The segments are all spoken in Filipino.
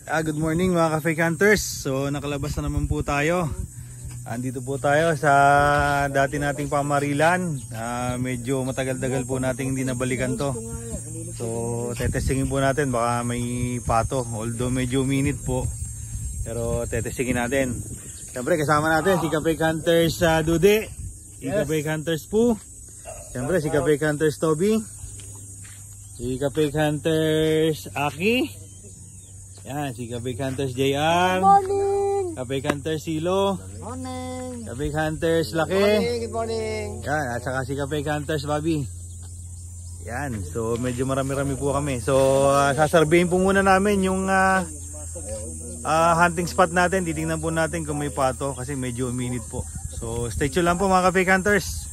Good morning mga ka-fake hunters. So nakalabas na naman po tayo. Andito po tayo sa dati nating pamarilan. Medyo matagal-tagal po nating hindi nabalikan to. So tetestingin po natin, baka may pato. Although medyo minute po, pero tetestingin natin. Siyempre kasama natin si ka-fake hunters Dude, si ka-fake hunters Poo, siyempre si ka-fake hunters Toby, si ka-fake hunters Aki. Yan, si ka-fake hunters JR. Morning! ka-fake hunters Silo. Morning! ka-fake hunters Laki. Good morning! Yan, at saka si ka-fake hunters Bobby. Yan, so medyo marami-rami po kami. So sasurveyin po muna namin yung hunting spot natin. Titingnan po natin kung may pato kasi medyo minute po. So stay tuned lang po mga ka-fake hunters.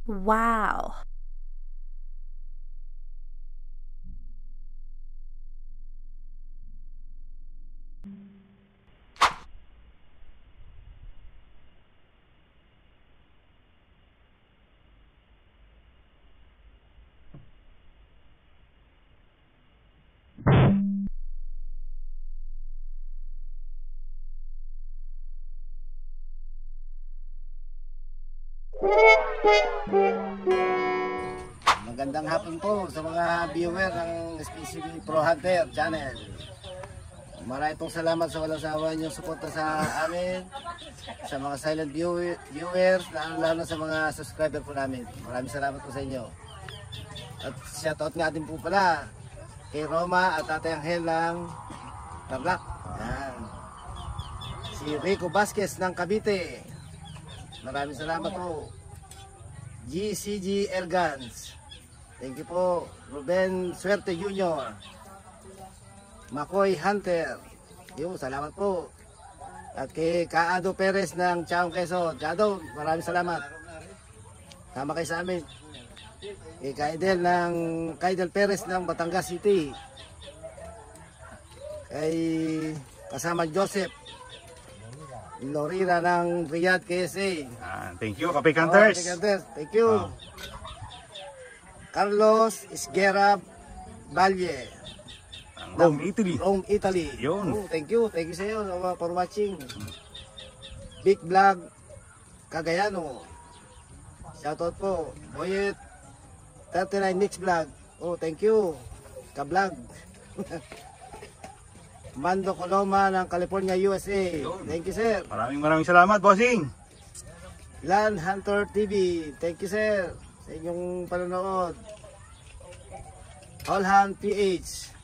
Wow. Magandang hapon po sa mga viewer ng SPCB Pro Hunter Channel. Maraming pong salamat sa walang sawa niyong suporta sa amin, sa mga silent viewers, lalo na sa mga subscriber po namin. Maraming salamat po sa inyo. At shoutout nga din po pala kay Roma at Tatay Angel ng Tarlac. Yan. Si Rico Vasquez ng Cavite. Maraming salamat po. GCG Ergans. Thank you po. Ruben Suerte Jr. Makoy Hunter. Yung salamat po. At kay Kaado Perez ng Chaong Quezon. Kaado, maraming salamat. Tama kayo sa amin. Kay Kaidel Perez ng Batangas City. Kay kasama Joseph Lorira ng Riyadh, KSA. Thank you, Kape Hunters. Thank you. Carlos Isguera Valle. Rome, Italy. Rome, Italy. Yun. Oh, thank you sa iyo for watching. Big Vlog Cagayano. Shoutout po. Boyet 39 Mix Vlog. Oh, thank you. Ka-vlog. Mando Coloma ng California, USA. Thank you, sir. Maraming salamat, bossing. Land Hunter TV. Thank you, sir, sa inyong panonood. All Hunt PH.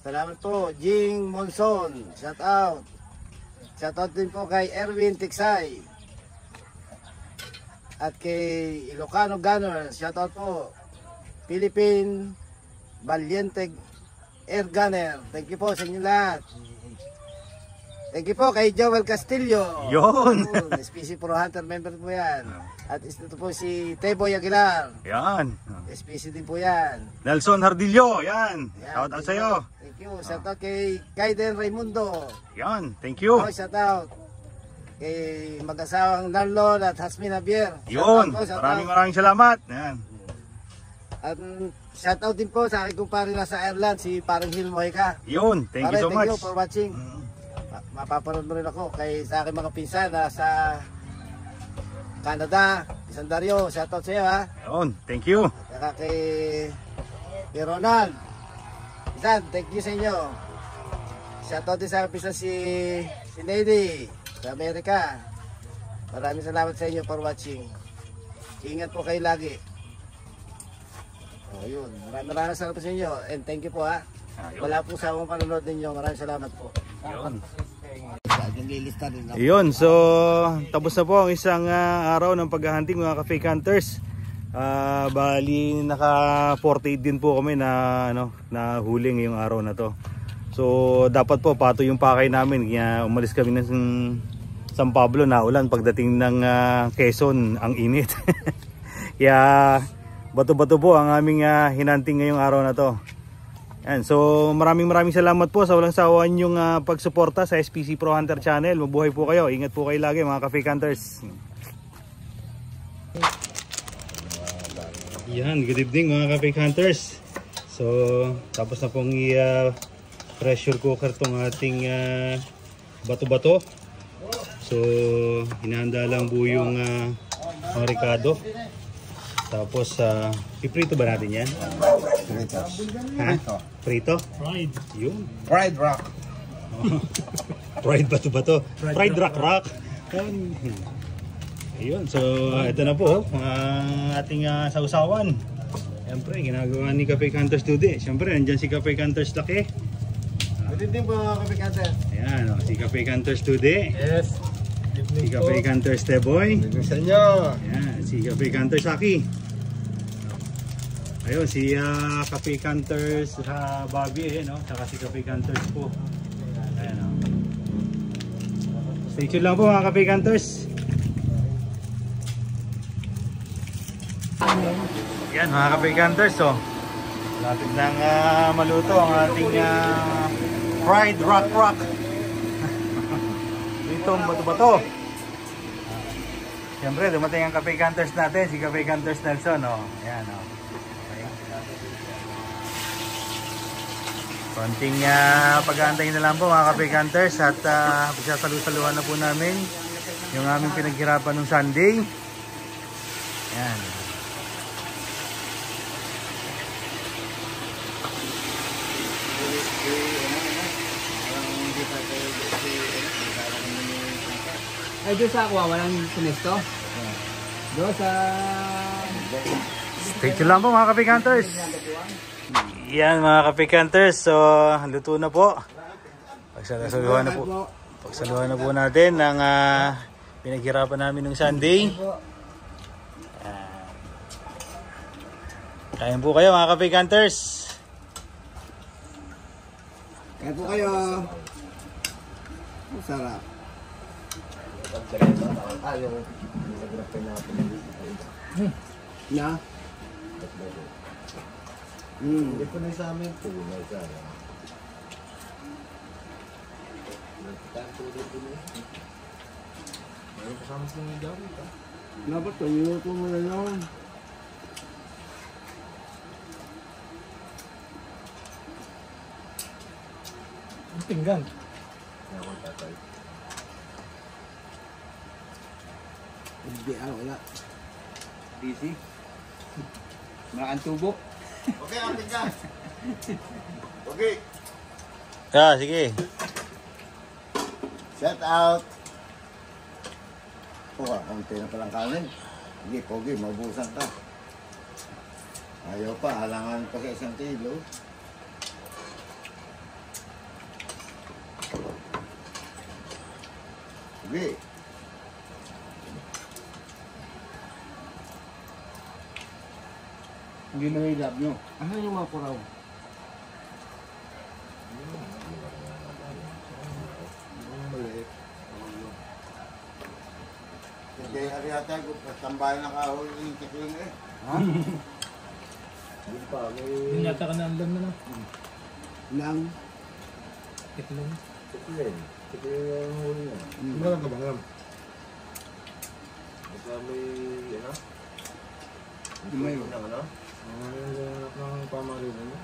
Salamat po. Jing Monson. Shout out. Shout out din po kay Erwin Tiksay. At kay Ilocano Gunners. Shout out po. Philippine Valiente Air Gunner. Thank you po sa inyo lahat. Thank you po kay Joel Castillo. Yun. SPC Pro Hunter member po yan. At ito po si Teboy Aguilar. Yan. SPC din po yan. Nelson Hardillo. Yan. Shout out sa iyo. Thank you. Shout out kay Kaiden Raimundo. Yan. Thank you. Oh, shout out kay mag-asawang Narlon at Hasmin Javier. Yun. Shout out. Maraming salamat. Yan. At shout out din po sa aking kumpare na sa Ireland, si Parang Hill Mojica. Yun. Thank you so much. Thank you for watching. Mapapanood mo rin ako kay sa aking mga pinsan na sa Canada, Isandario. Shout out sa iyo, ha. Yun. Thank you. Saka kay Ronald. Isan, thank you sa inyo. Shout out din sa aking pinsan si Lady sa Amerika. Maraming salamat sa inyo for watching. Ingat po kayo lagi. Yun. Maraming salamat sa inyo. And thank you po, ha. Wala po sa akong panonood ninyo. Maraming salamat po. Yun. Yun. Yun, so tapos na po ang isang araw ng paghahunting mga ka-fake hunters. Bali naka 48 din po kami na na huling yung araw na to. So dapat po pato yung pakay namin, kaya umalis kami ng San Pablo na ulan, pagdating ng Quezon ang init. Kaya bato-bato po ang aming hinanting ngayong araw na to. Yan, so maraming salamat po sa walang sawaan yung pagsuporta sa SPC Pro Hunter Channel. Mabuhay po kayo, ingat po kayo lagi mga ka-fake hunters. Yan, good evening mga ka-fake hunters. So tapos na pong pressure cooker tong ating bato-bato. So hinahanda lang po yung ricado. Tapos piprito ba natin yan? Prito. Ha? Prito? Fried. Yun. Fried rock. Fried bato-bato. Fried rock. Ayun, so ito na po ang ating sausawan. Siyempre, ginagawa ni Ka-Fake Hunters today. Siyempre, andyan si Ka-Fake Hunters Laki. Good evening po mga ka-fake hunters. Ayan, si Ka-Fake Hunters today. Yes. Si Ka-Fake Hunters Teboy. Good sa inyo. Ayan, si Ka-Fake Hunters Aki. Ayun, si Ka-Fake Hunters Bobby, no? Saka si Ka-Fake Hunters po. Ayan, no? Stay tuned lang po mga Ka-Fake Hunters. Yan mga ka-fake hunters, so lapit nang maluto ang ating fried rock. Itong bato-bato. Siyempre dumating ang ka-fake hunters natin, si ka-fake hunters Nelson, oh. Ayan, oh. Okay. Konting pag-aantay na lang po mga ka-fake hunters at pagsasalu-saluhan na po namin yung aming pinaghirapan nung Sunday. Ayan. Ay, doon sa aqua, walang sinesto? Doon sa... Stay tuned lang po mga ka-fake hunters. Yan mga ka-fake hunters, so luto na po. Pagsaluhan na po natin ng pinaghirapan namin nung Sunday. Kain po kayo mga ka-fake hunters. Kaya po kayo. Masarap. Na? Hindi po na sa amin po. Dapat ito, minuto mo na yun. Pinggan. Hindi, wala. Busy. Makaan tubo. Okay, ating ka. Okay. Sige. Shout out. Konti na palang kanin. Hindi, pogi, mabusan ka. Ayaw pa, halangan pa sa 1 kilo. Okay. Hindi na hilap nyo. Ano yung mga puraw? Maliit. Hindi, ari yata, tambayan na kahoy yung tikling eh. Ha? Hindi pa, Hindi yata ka na alam na. Nang? Itlong. Tikling. Tikling yung huli niya. Malang ka ba nga? Basta may, ano? May ano? Ang ng pamarilan niya.